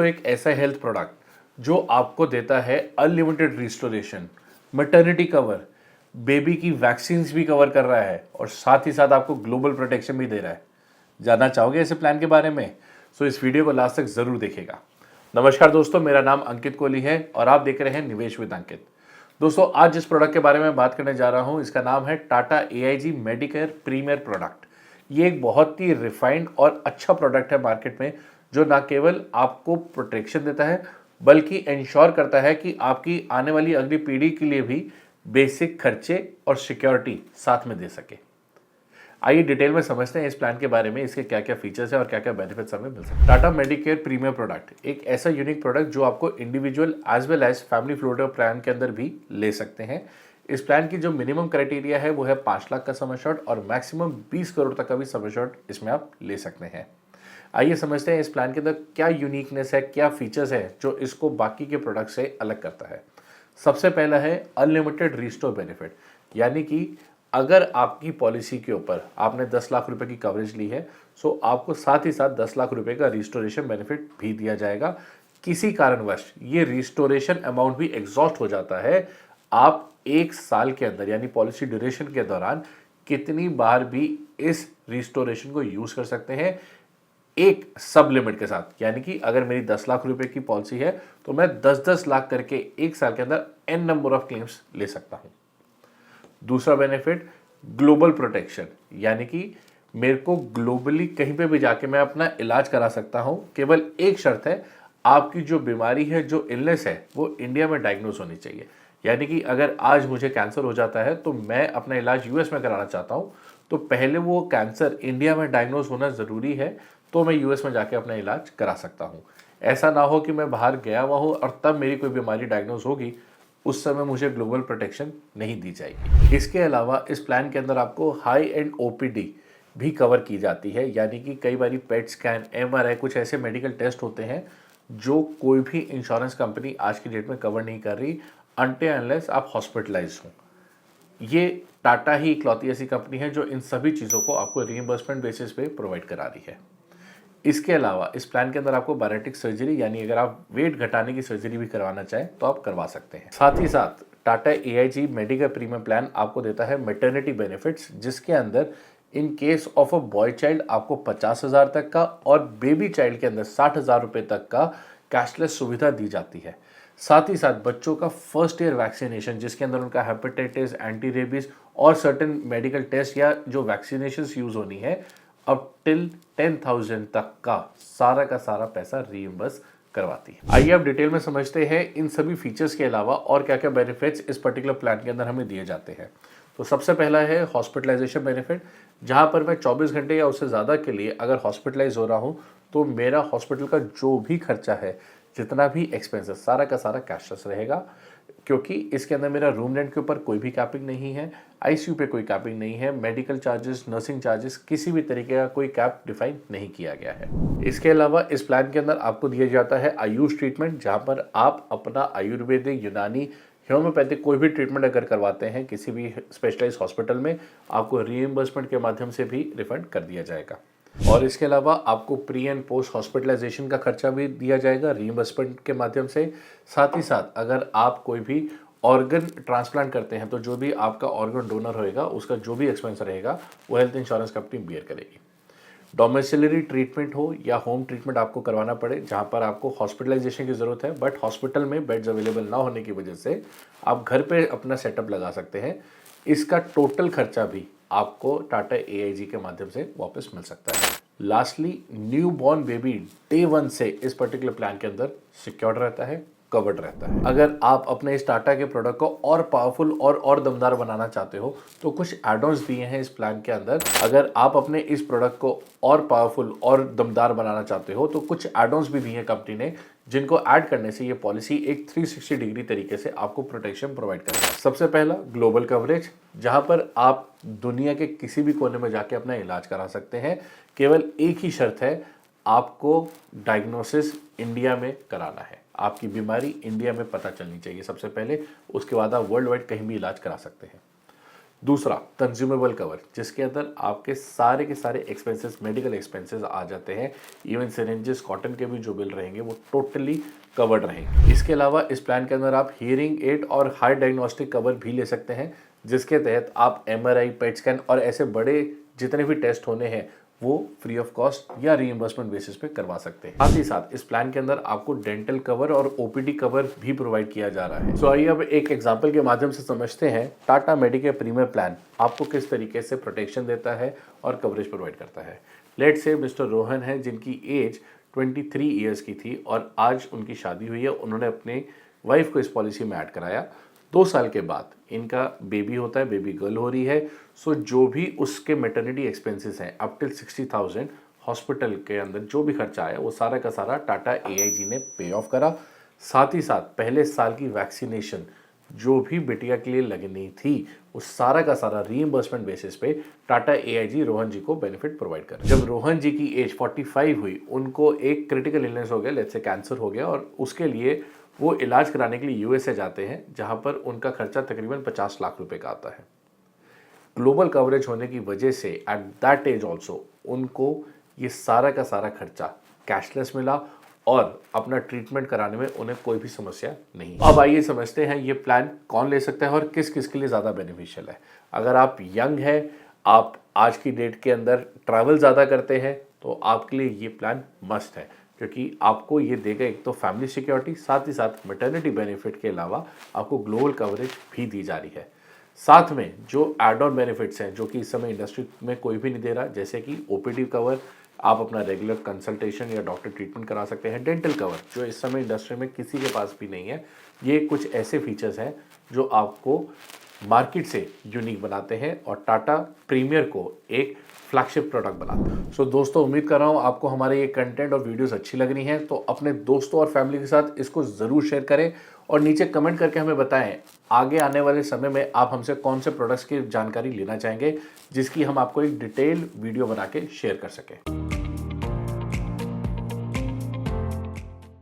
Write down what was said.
एक ऐसा health product जो आपको देता है unlimited restoration, maternity cover, baby की वैक्सीन्स भी कवर कर रहा है और साथ ही साथ आपको ग्लोबल प्रोटेक्शन भी दे रहा है। जानना चाहोगे ऐसे प्लान के बारे में? सो इस वीडियो को लास्ट तक जरूर देखिएगा। नमस्कार दोस्तों, मेरा नाम अंकित कोहली है और आप देख रहे हैं निवेश विद अंकित। दोस्तों, आज जिस प्रोडक्ट के बारे में बात करने जा रहा हूं, इसका नाम है Tata AIG medicare premier product. ये एक बहुत ही रिफाइंड और अच्छा प्रोडक्ट है मार्केट में, जो ना केवल आपको प्रोटेक्शन देता है बल्कि इंश्योर करता है कि आपकी आने वाली अगली पीढ़ी के लिए भी बेसिक खर्चे और सिक्योरिटी साथ में दे सके। आइए डिटेल में समझते हैं इस प्लान के बारे में, इसके क्या क्या फीचर्स हैं और क्या क्या बेनिफिट्स हमें मिल सकते हैं। टाटा मेडिकेयर प्रीमियर प्रोडक्ट एक ऐसा यूनिक प्रोडक्ट जो आपको individual as well as family floater plan के अंदर भी ले सकते हैं। इस प्लान की जो मिनिमम क्राइटेरिया है वो है 5 लाख का सम एश्योर्ड और मैक्सिमम 20 करोड़ तक का भी सम एश्योर्ड इसमें आप ले सकते हैं। आइए समझते हैं इस प्लान के अंदर क्या यूनिकनेस है, क्या फीचर्स है जो इसको बाकी के प्रोडक्ट से अलग करता है। सबसे पहला है अनलिमिटेड रिस्टोर बेनिफिट, यानी कि अगर आपकी पॉलिसी के ऊपर आपने 10 लाख रुपए की कवरेज ली है, सो आपको साथ ही साथ 10 लाख रुपए का रिस्टोरेशन बेनिफिट भी दिया जाएगा। किसी कारणवश ये रिस्टोरेशन अमाउंट भी एग्जॉस्ट हो जाता है, आप 1 साल के अंदर यानी पॉलिसी ड्यूरेशन के दौरान कितनी बार भी इस रिस्टोरेशन को यूज कर सकते हैं, एक सब लिमिट के साथ। यानी कि अगर मेरी 10 लाख रुपए की पॉलिसी है तो मैं 10-10 लाख करके 1 साल के अंदर n नंबर ऑफ क्लेम्स ले सकता हूं। दूसरा बेनिफिट ग्लोबल प्रोटेक्शन, यानी कि मेरे को ग्लोबली कहीं पे भी जाके मैं अपना इलाज करा सकता हूं। केवल एक शर्त है, आपकी जो बीमारी है, जो इलनेस है, वो इंडिया में डायग्नोज होनी चाहिए। यानी कि अगर आज मुझे कैंसर हो जाता है तो मैं अपना इलाज यूएस में कराना चाहता हूं, तो पहले वो कैंसर इंडिया में डायग्नोज होना ज़रूरी है, तो मैं यूएस में जाके अपना इलाज करा सकता हूँ। ऐसा ना हो कि मैं बाहर गया हुआ हूँ और तब मेरी कोई बीमारी डायग्नोज होगी, उस समय मुझे ग्लोबल प्रोटेक्शन नहीं दी जाएगी। इसके अलावा इस प्लान के अंदर आपको हाई एंड OPD भी कवर की जाती है, यानी कि कई बारी पेट स्कैन, MRI, कुछ ऐसे मेडिकल टेस्ट होते हैं जो कोई भी इंश्योरेंस कंपनी आज की डेट में कवर नहीं कर रही अनटिल अनलेस आप हॉस्पिटलाइज हो। ये टाटा ही इकलौती ऐसी कंपनी है जो इन सभी चीज़ों को आपको रीइंबर्समेंट बेसिस पे प्रोवाइड करा रही है। इसके अलावा इस प्लान के अंदर आपको बायोटिक सर्जरी, यानी अगर आप वेट घटाने की सर्जरी भी करवाना चाहें तो आप करवा सकते हैं। साथ ही साथ Tata AIG Medicare premium plan आपको देता है मैटरनिटी बेनिफिट्स, जिसके अंदर in case of a boy child आपको 50,000 तक का और बेबी चाइल्ड के अंदर 60,000 रुपये तक का कैशलेस सुविधा दी जाती है। साथ ही साथ बच्चों का फर्स्ट ईयर वैक्सीनेशन, जिसके अंदर उनका हेपेटाइटिस, एंटी रेबीज और सर्टेन मेडिकल टेस्ट या जो वैक्सीनेशन यूज होनी है, अब टिल 10,000 तक का सारा पैसा रीइंबर्स करवाती है। आइए अब डिटेल में समझते हैं इन सभी फीचर्स के अलावा और क्या क्या बेनिफिट्स इस पर्टिकुलर प्लान के अंदर हमें दिए जाते हैं। तो सबसे पहला है हॉस्पिटलाइजेशन बेनिफिट, जहां पर मैं 24 घंटे या उससे ज़्यादा के लिए अगर हॉस्पिटलाइज हो रहा हूं तो मेरा हॉस्पिटल का जो भी खर्चा है, जितना भी एक्सपेंसेस, सारा का सारा कैशलेस रहेगा, क्योंकि इसके अंदर मेरा रूम रेंट के ऊपर कोई भी कैपिंग नहीं है, ICU पे कोई कैपिंग नहीं है, मेडिकल चार्जेस, नर्सिंग चार्जेस, किसी भी तरीके का कोई कैप डिफाइन नहीं किया गया है। इसके अलावा इस प्लान के अंदर आपको दिया जाता है आयुष ट्रीटमेंट, जहां पर आप अपना आयुर्वेदिक, यूनानी, होम्योपैथिक कोई भी ट्रीटमेंट अगर करवाते हैं किसी भी स्पेशलाइज्ड हॉस्पिटल में, आपको रीइंबर्समेंट के माध्यम से भी रिफंड कर दिया जाएगा। और इसके अलावा आपको प्री एंड पोस्ट हॉस्पिटलाइजेशन का खर्चा भी दिया जाएगा रीइंबर्समेंट के माध्यम से। साथ ही साथ अगर आप कोई भी ऑर्गन ट्रांसप्लांट करते हैं तो जो भी आपका ऑर्गन डोनर होएगा, उसका जो भी एक्सपेंस रहेगा वो हेल्थ इंश्योरेंस कंपनी बियर करेगी। डोमेसिलरी ट्रीटमेंट हो या होम ट्रीटमेंट आपको करवाना पड़े, जहां पर आपको हॉस्पिटलाइजेशन की ज़रूरत है बट हॉस्पिटल में बेड्स अवेलेबल ना होने की वजह से आप घर पे अपना सेटअप लगा सकते हैं, इसका टोटल खर्चा भी आपको टाटा AIG के माध्यम से वापस मिल सकता है। Lastly, new born baby day 1 से इस पर्टिकुलर प्लान के अंदर सिक्योर्ड रहता है, कवर्ड रहता है। अगर आप अपने इस टाटा के प्रोडक्ट को और पावरफुल और दमदार बनाना चाहते हो तो कुछ एड-ऑन्स दिए हैं इस प्लान के अंदर। अगर आप अपने इस प्रोडक्ट को और पावरफुल और दमदार बनाना चाहते हो तो कुछ एड-ऑन्स भी दिए हैं कंपनी ने, जिनको ऐड करने से ये पॉलिसी एक 360 डिग्री तरीके से आपको प्रोटेक्शन प्रोवाइड करेगा। सबसे पहला ग्लोबल कवरेज, जहां पर आप दुनिया के किसी भी कोने में जाके अपना इलाज करा सकते हैं। केवल एक ही शर्त है, आपको डायग्नोसिस इंडिया में कराना है, आपकी बीमारी इंडिया में पता चलनी चाहिए सबसे पहले, उसके बाद आप वर्ल्ड वाइड कहीं भी इलाज करा सकते हैं। दूसरा कंज्यूमेबल कवर, जिसके अंदर आपके सारे के सारे एक्सपेंसेस, मेडिकल एक्सपेंसेस आ जाते हैं। इवन सिरिंजेस, कॉटन के भी जो बिल रहेंगे वो टोटली कवर्ड रहेंगे। इसके अलावा इस प्लान के अंदर आप हियरिंग एड और हाई डायग्नोस्टिक कवर भी ले सकते हैं, जिसके तहत आप MRI, पेट स्कैन और ऐसे बड़े जितने भी टेस्ट होने हैं वो फ्री ऑफ कॉस्ट या रीइंबर्समेंट बेसिस पे करवा सकते हैं। साथ ही साथ इस प्लान के अंदर आपको डेंटल कवर और OPD कवर भी प्रोवाइड किया जा रहा है। आइए अब एक एग्जांपल के माध्यम से समझते हैं टाटा मेडिकेयर प्रीमियर प्लान आपको किस तरीके से प्रोटेक्शन देता है और कवरेज प्रोवाइड करता है। लेट्स से मिस्टर रोहन है, जिनकी एज 23 ईयर्स की थी और आज उनकी शादी हुई है। उन्होंने अपने वाइफ को इस पॉलिसी में ऐड कराया। 2 साल के बाद इनका बेबी होता है, बेबी गर्ल हो रही है। जो भी उसके मैटरनिटी एक्सपेंसेस हैं अप टिल 60,000 हॉस्पिटल के अंदर जो भी खर्चा आया वो सारा का सारा टाटा AIG ने पे ऑफ करा। साथ ही साथ पहले साल की वैक्सीनेशन जो भी बिटिया के लिए लगनी थी वो सारा का सारा रीइंबर्समेंट बेसिस पे टाटा AIG रोहन जी को बेनिफिट प्रोवाइड कर। जब रोहन जी की एज 45 हुई, उनको एक क्रिटिकल इलनेस हो गया, लेट्स से कैंसर हो गया, और उसके लिए वो इलाज कराने के लिए USA जाते हैं, जहां पर उनका खर्चा तकरीबन 50 लाख रुपए का आता है। ग्लोबल कवरेज होने की वजह से एट दैट एज ऑल्सो उनको ये सारा का सारा खर्चा कैशलेस मिला और अपना ट्रीटमेंट कराने में उन्हें कोई भी समस्या नहीं। अब आइए समझते हैं ये प्लान कौन ले सकता है और किस किस के लिए ज़्यादा बेनिफिशियल है। अगर आप यंग हैं, आप आज की डेट के अंदर ट्रैवल ज़्यादा करते हैं, तो आपके लिए ये प्लान मस्ट है, क्योंकि आपको ये देगा एक तो फैमिली सिक्योरिटी, साथ ही साथ मैटरनिटी बेनिफिट के अलावा आपको ग्लोबल कवरेज भी दी जा रही है। साथ में जो एड ऑन बेनिफिट्स हैं जो कि इस समय इंडस्ट्री में कोई भी नहीं दे रहा, जैसे कि OPD कवर, आप अपना रेगुलर कंसल्टेशन या डॉक्टर ट्रीटमेंट करा सकते हैं। डेंटल कवर जो इस समय इंडस्ट्री में किसी के पास भी नहीं है। ये कुछ ऐसे फीचर्स हैं जो आपको मार्केट से यूनिक बनाते हैं और टाटा प्रीमियर को एक फ्लैगशिप प्रोडक्ट बनाते हैं। दोस्तों, उम्मीद कर रहा हूँ आपको हमारे ये कंटेंट और वीडियोस अच्छी लग रही हैं, तो अपने दोस्तों और फैमिली के साथ इसको ज़रूर शेयर करें और नीचे कमेंट करके हमें बताएं आगे आने वाले समय में आप हमसे कौन से प्रोडक्ट्स की जानकारी लेना चाहेंगे, जिसकी हम आपको एक डिटेल वीडियो बना के शेयर कर सकें।